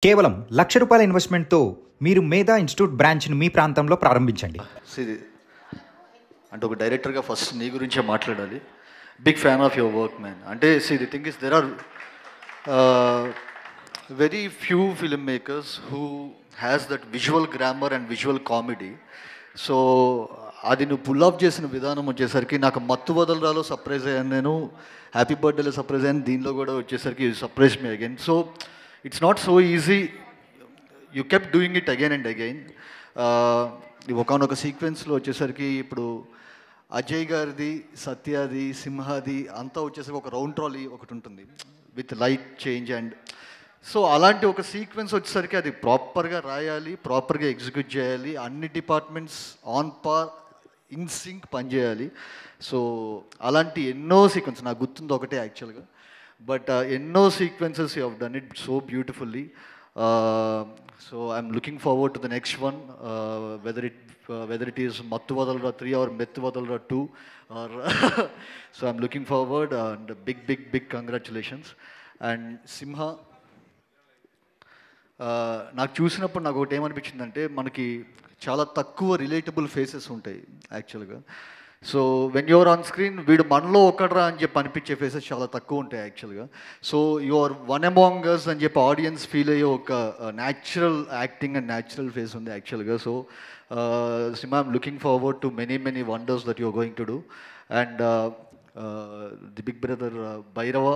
కేవలం ₹1,00,000 ఇన్వెస్ట్‌మెంట్‌తో మీరు మేధా ఇన్‌స్టిట్యూట్ బ్రాంచ్‌ని మీ ప్రాంతంలో ప్రారంభించండి. అంటే ఒక డైరెక్టర్గా ఫస్ట్ నీ గురించే మాట్లాడాలి. Big fan of your work man. అంటే the thing is there are very few film makers who has that visual grammar and visual comedy. So అది నువ్వు పుల్ ఆఫ్ చేసిన విధానం వచ్చేసరికి నాకు మత్తు వదలరాలో సర్ప్రైజ్ అయ్యాను, నేను హ్యాపీ బర్త్డేలో సర్ప్రైజ్ అయ్యాను, దీనిలో కూడా వచ్చేసరికి surprise me again. So it's not so easy, you kept doing it again and again. ఒకనొక సీక్వెన్స్లో వచ్చేసరికి ఇప్పుడు అజయ్ గారిది, సత్యాది, సింహాది అంతా వచ్చేసరికి ఒక రౌండ్ ట్రాలీ ఒకటి ఉంటుంది with light change and so అలాంటి ఒక సీక్వెన్స్ వచ్చేసరికి అది ప్రాపర్గా రాయాలి, ప్రాపర్గా ఎగ్జిక్యూట్ చేయాలి, అన్ని departments on par in sync పనిచేయాలి. సో అలాంటి ఎన్నో సీక్వెన్స్ నాకు గుర్తుంది ఒకటే యాక్చువల్గా, బట్ ఎన్నో sequences you have done it so beautifully. So I'm looking forward to the next one, whether it is Mattu Vadalra 3 or Mettu Vadalra 2 or so I'm looking forward and big congratulations. And Simha, నాకు చూసినప్పుడు నాకు ఒకటి ఏమనిపించిందంటే మనకి చాలా తక్కువ relatable faces ఉంటాయి యాక్చువల్గా. So when you're on screen వీడు మనలో ఒకడ్రా అని చెప్పి అనిపించే ఫేసెస్ చాలా తక్కువ ఉంటాయి యాక్చువల్గా. So you're one among us అని చెప్పి ఆడియన్స్ ఫీల్ అయ్యే ఒక natural acting and natural face ఉంది యాక్చువల్గా. So Simha, I'm looking forward to many wonders that you're going to do. And the big brother Bhairava,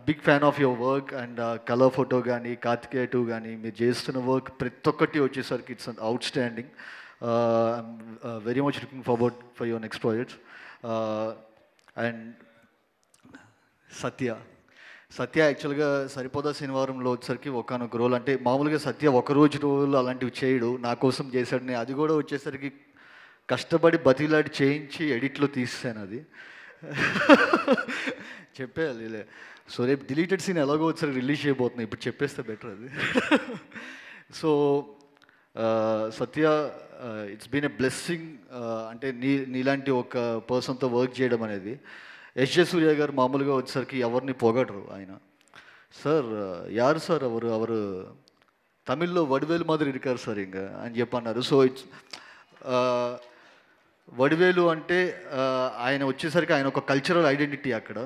big fan of your work and color photo gani, Kartikeya 2 gani, meer chestunna work prati okkati vachesariki it's outstanding. I'm very much looking forward for your next projects. And సత్య యాక్చువల్గా సరిపోదా శనివారంలో వచ్చేసరికి ఒకనొక role, అంటే మామూలుగా సత్య ఒకరోజు role అలాంటివి చేయడు, నా కోసం చేశాడు. అది కూడా వచ్చేసరికి కష్టపడి బతిలాడి చేయించి ఎడిట్లో తీసాను. అది చెప్పేయాలి. సో రేపు డిలీటెడ్ సీన్ ఎలాగో వచ్చేసరికి రిలీజ్ చేయబోతున్నాయి, ఇప్పుడు చెప్పేస్తే బెటర్ అది. So Satya, it's been a blessing. అంటే నీలాంటి ఒక పర్సన్తో వర్క్ చేయడం అనేది. ఎస్.జె. సూర్య గారు మామూలుగా వచ్చేసరికి ఎవరిని పొగడరు. ఆయన సార్ యారు సార్ అవరు తమిళ్లో వడివేలు మాదిరి ఇరికారు సార్ ఇంకా అని చెప్పి అన్నారు. సో ఇట్స్ వడివేలు అంటే ఆయన వచ్చేసరికి ఆయన ఒక కల్చరల్ ఐడెంటిటీ అక్కడ.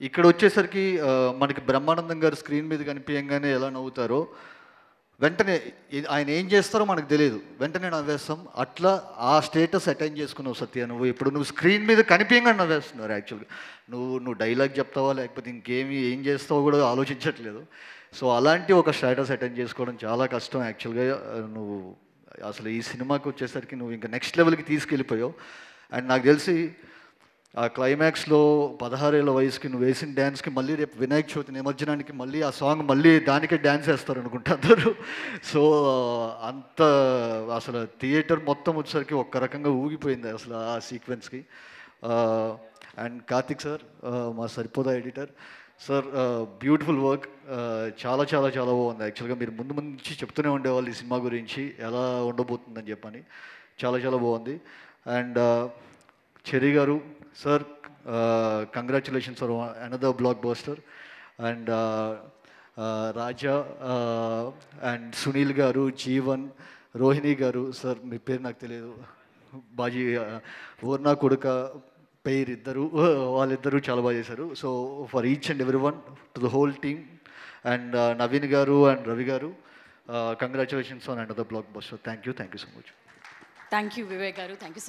ఇక్కడ వచ్చేసరికి మనకి బ్రహ్మానందం గారు స్క్రీన్ మీద కనిపించగానే ఎలా నవ్వుతారో, వెంటనే ఆయన ఏం చేస్తారో మనకు తెలియదు, వెంటనే నవ్వేస్తాం. అట్లా ఆ స్టేటస్ అటైన్ చేసుకున్నావు సత్య. నువ్వు స్క్రీన్ మీద కనిపించగానే నవ్వేస్తున్నారు యాక్చువల్గా. నువ్వు డైలాగ్ చెప్తావా లేకపోతే ఏం చేస్తావో కూడా ఆలోచించట్లేదు. సో అలాంటి ఒక స్టేటస్ అటైన్ చేసుకోవడం చాలా కష్టం యాక్చువల్గా. నువ్వు అసలు ఈ సినిమాకి వచ్చేసరికి నువ్వు ఇంకా నెక్స్ట్ లెవెల్కి తీసుకెళ్ళిపోయావు. అండ్ నాకు తెలిసి ఆ క్లైమాక్స్లో 16 ఏళ్ళ వయసుకి నువ్వు వేసిన డ్యాన్స్కి మళ్ళీ రేపు వినాయక చవితి నిమజ్జనానికి మళ్ళీ ఆ సాంగ్ మళ్ళీ దానికే డ్యాన్స్ వేస్తారు అనుకుంటా అందరూ. సో అంత అసలు థియేటర్ మొత్తం వచ్చేసరికి ఒక్క రకంగా ఊగిపోయింది అసలు ఆ సీక్వెన్స్కి. అండ్ కార్తిక్ సార్, మా సరిపోదా ఎడిటర్ సార్, బ్యూటిఫుల్ వర్క్. చాలా బాగుంది యాక్చువల్గా. మీరు ముందు నుంచి చెప్తూనే ఉండేవాళ్ళు ఈ సినిమా గురించి ఎలా ఉండబోతుందని చెప్పని. చాలా బాగుంది. అండ్ చెర్రీ గారు sir, congratulations for another block buster. And Raja and Sunil గారు, జీవన్, రోహిణి గారు సార్, మీ పేరు నాకు తెలియదు, బాజీ ఓర్నా కొడుక పేరు ఇద్దరు, వాళ్ళిద్దరూ చాలా బాగా చేశారు. So for each and every one to the whole team. And Naveen గారు అండ్ రవి గారు, congratulations on another block buster. Thank you so much. Thank you Vivek గారు, థ్యాంక్ యూ సో